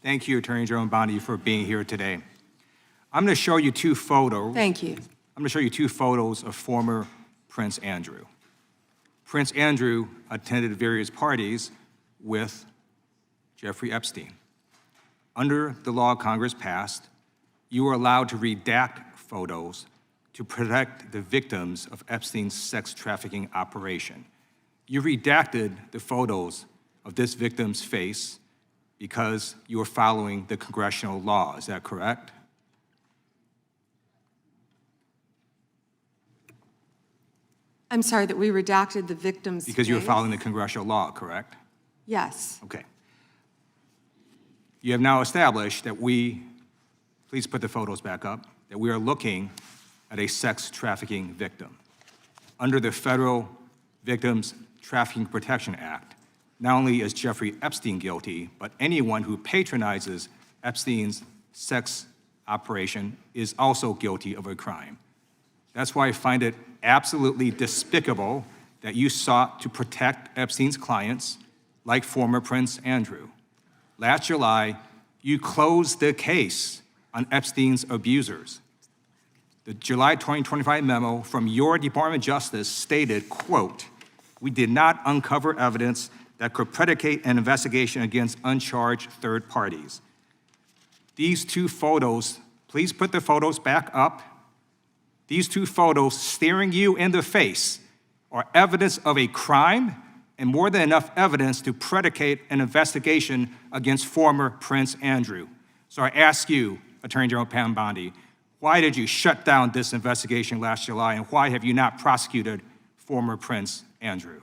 Thank you, Attorney General Bondi, for being here today. I'm going to show you two photos. Thank you. I'm going to show you two photos of former Prince Andrew. Prince Andrew attended various parties with Jeffrey Epstein. Under the law Congress passed, you were allowed to redact photos to protect the victims of Epstein's sex trafficking operation. You redacted the photos of this victim's face because you were following the congressional law. Is that correct? I'm sorry that we redacted the victim's Because you were face? following the congressional law, correct? Yes. Okay. You have now established that please put the photos back up, that we are looking at a sex trafficking victim. Under the Federal Victims Trafficking Protection Act, not only is Jeffrey Epstein guilty, but anyone who patronizes Epstein's sex operation is also guilty of a crime. That's why I find it absolutely despicable that you sought to protect Epstein's clients, like former Prince Andrew. Last July, you closed the case on Epstein's abusers. The July 2025 memo from your Department of Justice stated, quote, "We did not uncover evidence that could predicate an investigation against uncharged third parties." These two photos, please put the photos back up. These two photos staring you in the face are evidence of a crime and more than enough evidence to predicate an investigation against former Prince Andrew. So I ask you, Attorney General Pam Bondi, why did you shut down this investigation last July, and why have you not prosecuted former Prince Andrew?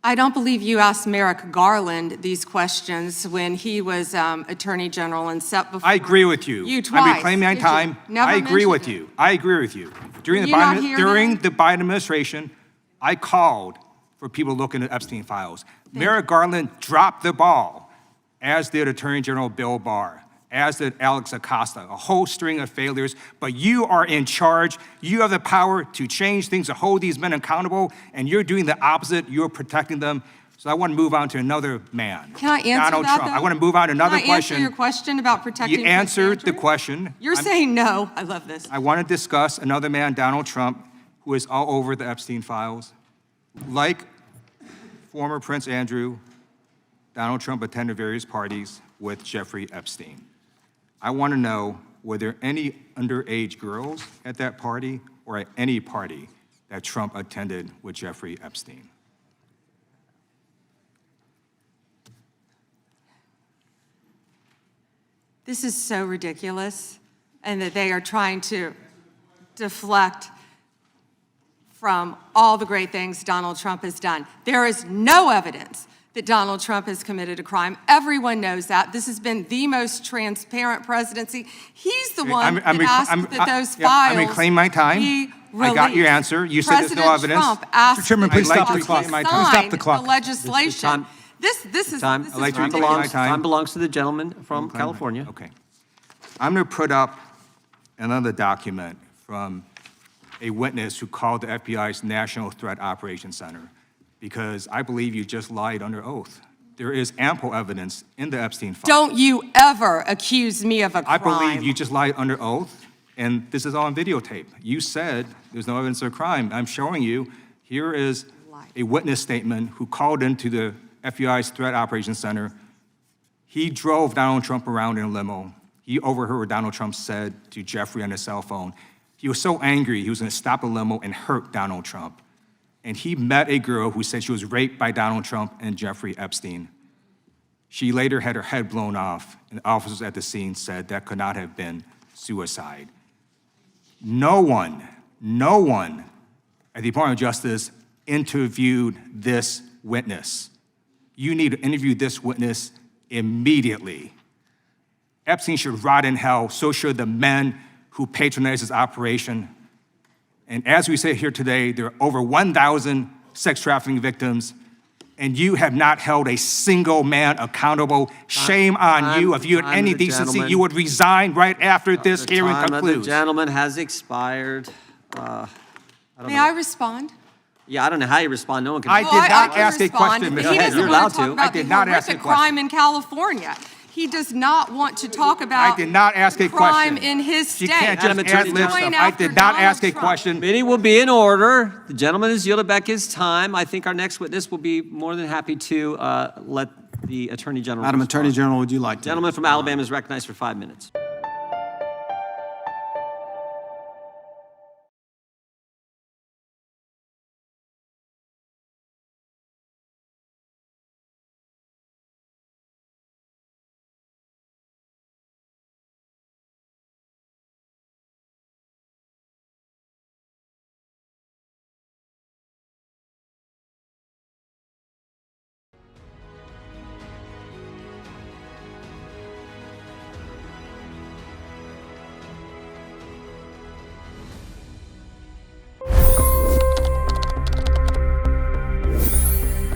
I don't believe you asked Merrick Garland these questions when he was Attorney General and set before I agree with you. You twice. I'm reclaiming my time. Never I agree with mentioned you. I agree with you. During Were you not here then? the Biden administration, I called for people looking at Epstein files. Merrick Garland dropped the ball, as did Attorney General Bill Barr, as did Alex Acosta, a whole string of failures, but you are in charge. You have the power to change things, to hold these men accountable, and you're doing the opposite. You're protecting them. So I want to move on to another man. Can I answer Donald that, Trump. though? I want to move on to another Can I answer question. your question about protecting You Prince answered the Andrew? question. You're saying no. I love this. I want to discuss another man, Donald Trump, who is all over the Epstein files. Like former Prince Andrew, Donald Trump attended various parties with Jeffrey Epstein. I want to know, were there any underage girls at that party or at any party that Trump attended with Jeffrey Epstein? This is so ridiculous, and that they are trying to deflect from all the great things Donald Trump has done. There is no evidence that Donald Trump has committed a crime. Everyone knows that. This has been the most transparent presidency. He's the one that asked that those files I'm reclaiming my time. be I got your released. answer. You said there's no evidence. President Trump asked Mr. Chairman, please I'd like stop to the clock. reclaim my to time. Stop sign the clock. the legislation. Time. This is Time. this I'd like is to reclaim ridiculous. my time. Time belongs to the gentleman from California. Okay. I'm going to put up another document from a witness who called the FBI's National Threat Operations Center, because I believe you just lied under oath. There is ample evidence in the Epstein file. Don't you ever accuse me of a crime. I believe you just lied under oath, and this is all on videotape. You said there's no evidence of a crime. I'm showing you, here is a witness statement who called into the FBI's Threat Operations Center. He drove Donald Trump around in a limo. He overheard what Donald Trump said to Jeffrey on his cell phone. He was so angry, he was going to stop the limo and hurt Donald Trump. And he met a girl who said she was raped by Donald Trump and Jeffrey Epstein. She later had her head blown off, and officers at the scene said that could not have been suicide. No one at the Department of Justice interviewed this witness. You need to interview this witness immediately. Epstein should rot in hell, so should the men who patronized his operation. And as we say here today, there are over 1,000 sex trafficking victims, and you have not held a single man accountable. Shame on you. If you had any decency, you would resign right after this hearing The concludes. gentleman has expired. May I respond? Yeah, I don't know how you respond. No one can. I did not can ask a respond. question, Ms. He doesn't You're want allowed to talk to. about I did the not ask a horrific question. crime in California. He does not want to talk about I did not ask a crime question. in his state. She can't just Madam Attorney ad-lib General. stuff. Going I after did not Donald ask a Trump. question. Meeting will be in order. The gentleman has yielded back his time. I think our next witness will be more than happy to let the Attorney General Madam respond. Attorney General, would you like to? Gentleman from Alabama is recognized for 5 minutes.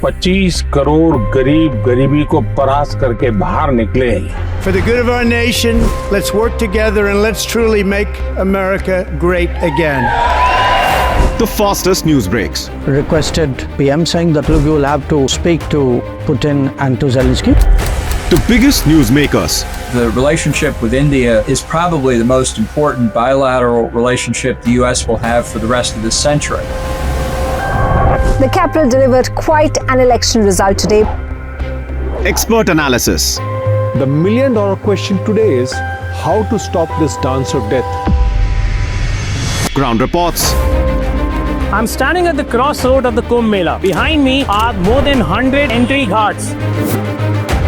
$25 crore गरीब गरीबी को परास्त करके बाहर निकले। For the good of our nation, let's work together and let's truly make America great again. The fastest news breaks. Requested PM saying that look, you will have to speak to Putin and to Zelensky. The biggest news makers. The relationship with India is probably the most important bilateral relationship the U.S. will have for the rest of this century. The capital delivered quite an election result today. Expert analysis. The million-dollar question today is how to stop this dance of death. Ground reports. I'm standing at the crossroad of the Kumbh Mela. Behind me are more than 100 entry ghats.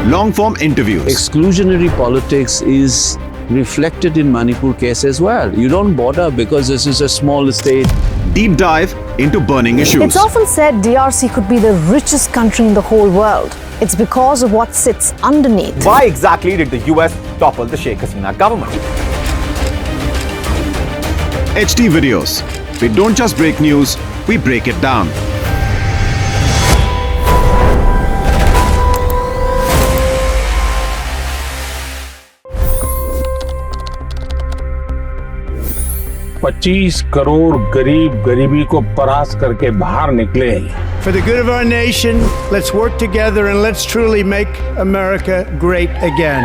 Long-form interviews. Exclusionary politics is reflected in Manipur case as well. You don't bother because this is a small state. Deep dive into burning issues. It's often said DRC could be the richest country in the whole world. It's because of what sits underneath. Why exactly did the US topple the Sheikh Hasina government? HT videos. We don't just break news, we break it down. $25 crore गरीब गरीबी को परास्त करके बाहर निकले। For the good of our nation, let's work together and let's truly make America great again.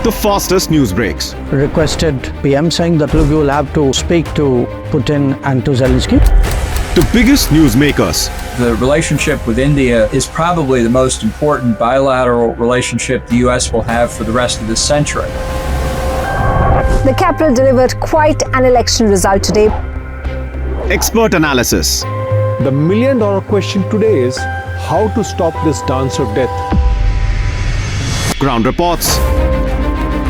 The fastest news breaks. Requested PM saying that look, you will have to speak to Putin and to Zelensky. The biggest news makers. The relationship with India is probably the most important bilateral relationship the U.S. will have for the rest of this century. The capital delivered quite an election result today. Expert analysis. The million-dollar question today is how to stop this dance of death. Ground reports.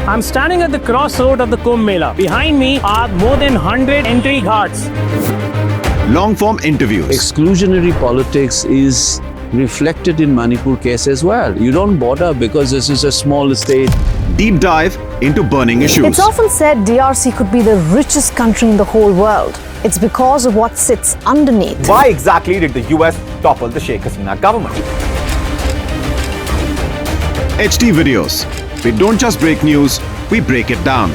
I'm standing at the crossroad of the Kumbh Mela. Behind me are more than 100 entry ghats. Long-form interviews. Exclusionary politics is reflected in Manipur case as well. You don't bother because this is a small state. Deep dive into burning issues. It's often said DRC could be the richest country in the whole world. It's because of what sits underneath. Why exactly did the US topple the Sheikh Hasina government? HT videos. We don't just break news, we break it down.